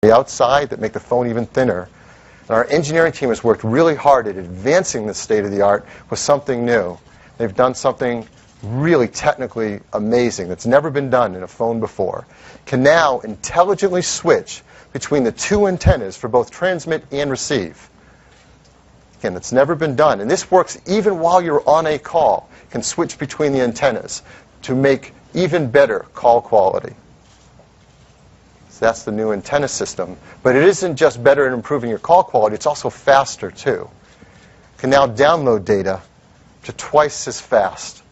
the outside that make the phone even thinner. And our engineering team has worked really hard at advancing the state of the art with something new. They've done something really technically amazing that's never been done in a phone before. Can now intelligently switch between the two antennas for both transmit and receive. Again, that's never been done. And this works even while you're on a call. It can switch between the antennas to make even better call quality. So that's the new antenna system. But it isn't just better at improving your call quality, it's also faster too. You can now download data to twice as fast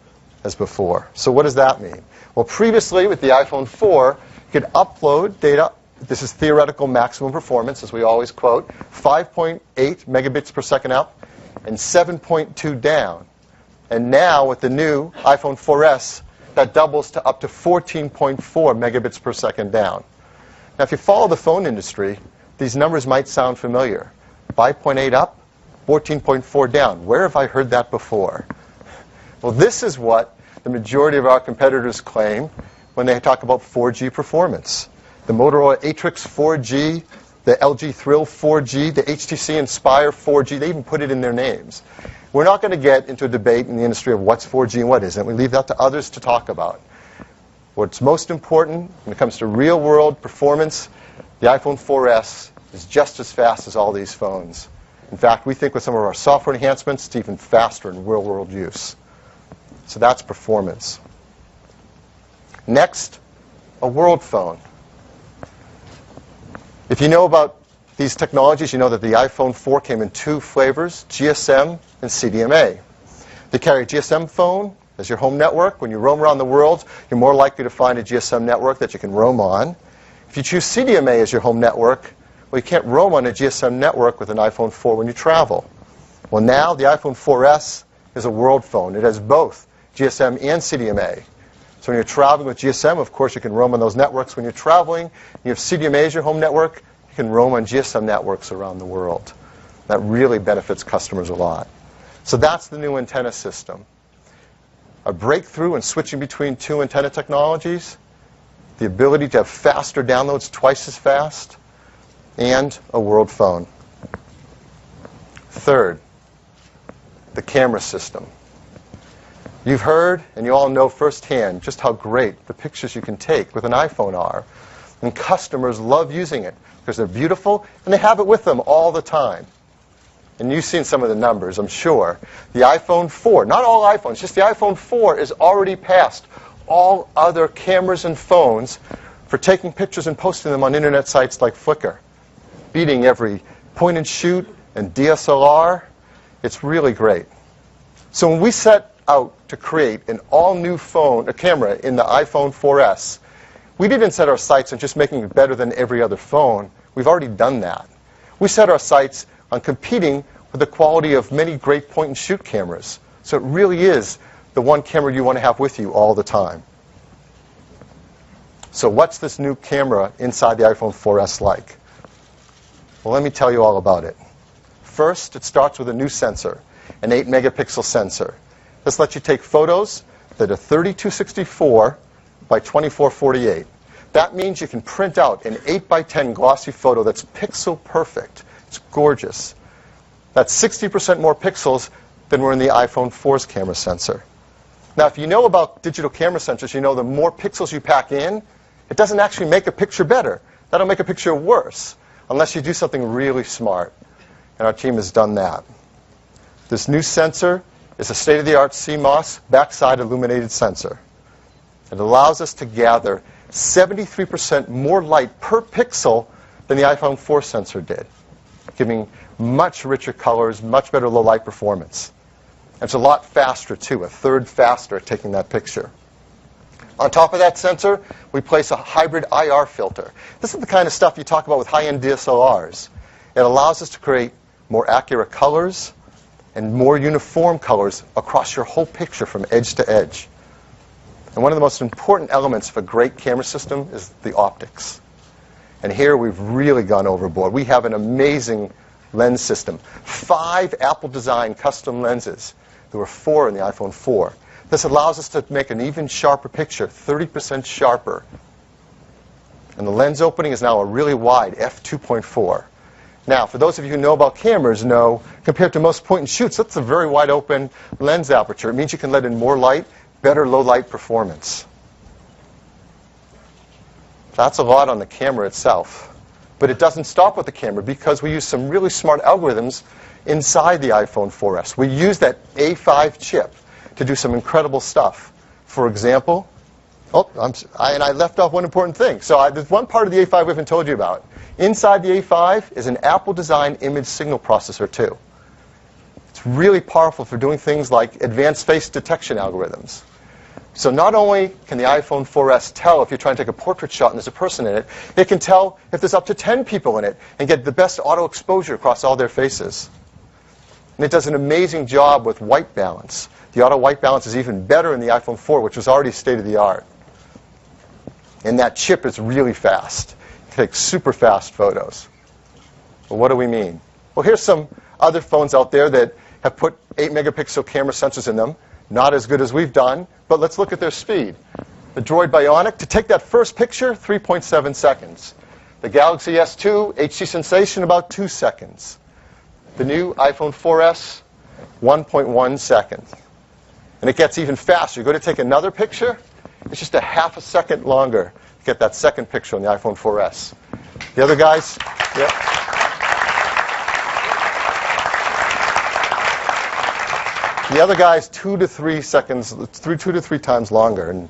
as before. So what does that mean? Well, previously with the iPhone 4, you could upload data. This is theoretical maximum performance, as we always quote, 5.8 megabits per second up and 7.2 down. And now with the new iPhone 4S, that doubles to up to 14.4 megabits per second down. Now, if you follow the phone industry, these numbers might sound familiar. 5.8 up, 14.4 down. Where have I heard that before? Well, this is what the majority of our competitors claim when they talk about 4G performance. The Motorola Atrix 4G, the LG Thrill 4G, the HTC Inspire 4G, they even put it in their names. We're not going to get into a debate in the industry of what's 4G and what isn't. We leave that to others to talk about. What's most important when it comes to real-world performance, the iPhone 4S is just as fast as all these phones. In fact, we think with some of our software enhancements, it's even faster in real-world use. So that's performance. Next, a world phone. If you know about these technologies, you know that the iPhone 4 came in two flavors, GSM and CDMA. They carry a GSM phone as your home network. When you roam around the world, you're more likely to find a GSM network that you can roam on. If you choose CDMA as your home network, well, you can't roam on a GSM network with an iPhone 4 when you travel. Well, now the iPhone 4S is a world phone. It has both GSM and CDMA. So when you're traveling with GSM, of course, you can roam on those networks. When you're traveling, you have CDMA as your home network, you can roam on GSM networks around the world. That really benefits customers a lot. So that's the new antenna system. A breakthrough in switching between two antenna technologies, the ability to have faster downloads, twice as fast, and a world phone. Third, the camera system. You've heard, and you all know firsthand, just how great the pictures you can take with an iPhone are. And customers love using it because they're beautiful, and they have it with them all the time. And you've seen some of the numbers, I'm sure. The iPhone 4, not all iPhones, just the iPhone 4 is already past all other cameras and phones for taking pictures and posting them on internet sites like Flickr, beating every point and shoot and DSLR. It's really great. So when we set out to create an all-new phone, a camera in the iPhone 4S, we didn't set our sights on just making it better than every other phone. We've already done that. We set our sights on competing with the quality of many great point-and-shoot cameras. So it really is the one camera you want to have with you all the time. So what's this new camera inside the iPhone 4S like? Well, let me tell you all about it. First, it starts with a new sensor, an 8-megapixel sensor. This lets you take photos that are 3264 by 2448. That means you can print out an 8x10 glossy photo that's pixel perfect. It's gorgeous. That's 60% more pixels than were in the iPhone 4's camera sensor. Now, if you know about digital camera sensors, you know the more pixels you pack in, it doesn't actually make a picture better. That'll make a picture worse, unless you do something really smart. And our team has done that. This new sensor is a state-of-the-art CMOS backside illuminated sensor. It allows us to gather 73% more light per pixel than the iPhone 4 sensor did, giving much richer colors, much better low-light performance. And it's a lot faster, too, a third faster at taking that picture. On top of that sensor, we place a hybrid IR filter. This is the kind of stuff you talk about with high-end DSLRs. It allows us to create more accurate colors and more uniform colors across your whole picture from edge to edge. And one of the most important elements of a great camera system is the optics. And here we've really gone overboard. We have an amazing lens system. 5 Apple-designed custom lenses. There were 4 in the iPhone 4. This allows us to make an even sharper picture, 30% sharper. And the lens opening is now a really wide f2.4. Now, for those of you who know about cameras know, compared to most point and shoots, that's a very wide open lens aperture. It means you can let in more light, better low light performance. That's a lot on the camera itself. But it doesn't stop with the camera because we use some really smart algorithms inside the iPhone 4S. We use that A5 chip to do some incredible stuff. For example, I left off one important thing. So there's one part of the A5 we haven't told you about. Inside the A5 is an Apple-designed image signal processor, too. It's really powerful for doing things like advanced face detection algorithms. So not only can the iPhone 4S tell if you're trying to take a portrait shot and there's a person in it, it can tell if there's up to 10 people in it and get the best auto exposure across all their faces. And it does an amazing job with white balance. The auto white balance is even better in the iPhone 4, which was already state-of-the-art. And that chip is really fast. It takes super fast photos. Well, what do we mean? Well, here's some other phones out there that have put 8-megapixel camera sensors in them. Not as good as we've done, but let's look at their speed. The Droid Bionic, to take that first picture, 3.7 seconds. The Galaxy S2, HD Sensation, about 2 seconds. The new iPhone 4S, 1.1 seconds. And it gets even faster. You go to take another picture, it's just a half a second longer to get that second picture on the iPhone 4S. The other guys, yeah. The other guy's 2 to 3 seconds, 2 to 3 times longer. And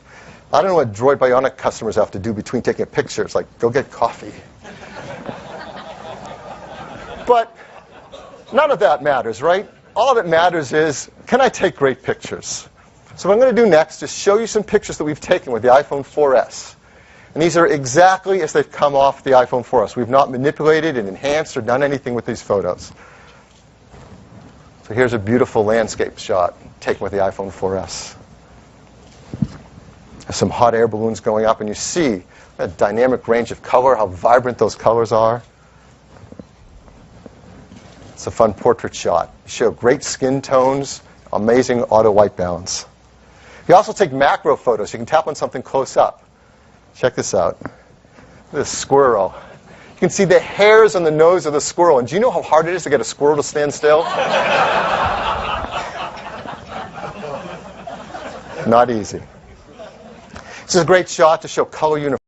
I don't know what Droid Bionic customers have to do between taking pictures, like go get coffee. But none of that matters, right? All that matters is, can I take great pictures? So what I'm going to do next is show you some pictures that we've taken with the iPhone 4S. And these are exactly as they've come off the iPhone 4S. We've not manipulated and enhanced or done anything with these photos. So here's a beautiful landscape shot taken with the iPhone 4S. There's some hot air balloons going up, and you see a dynamic range of color, how vibrant those colors are. It's a fun portrait shot. You show great skin tones, amazing auto white balance. You also take macro photos. You can tap on something close up. Check this out. This squirrel. You can see the hairs on the nose of the squirrel. And do you know how hard it is to get a squirrel to stand still? Not easy. This is a great shot to show color uniformity.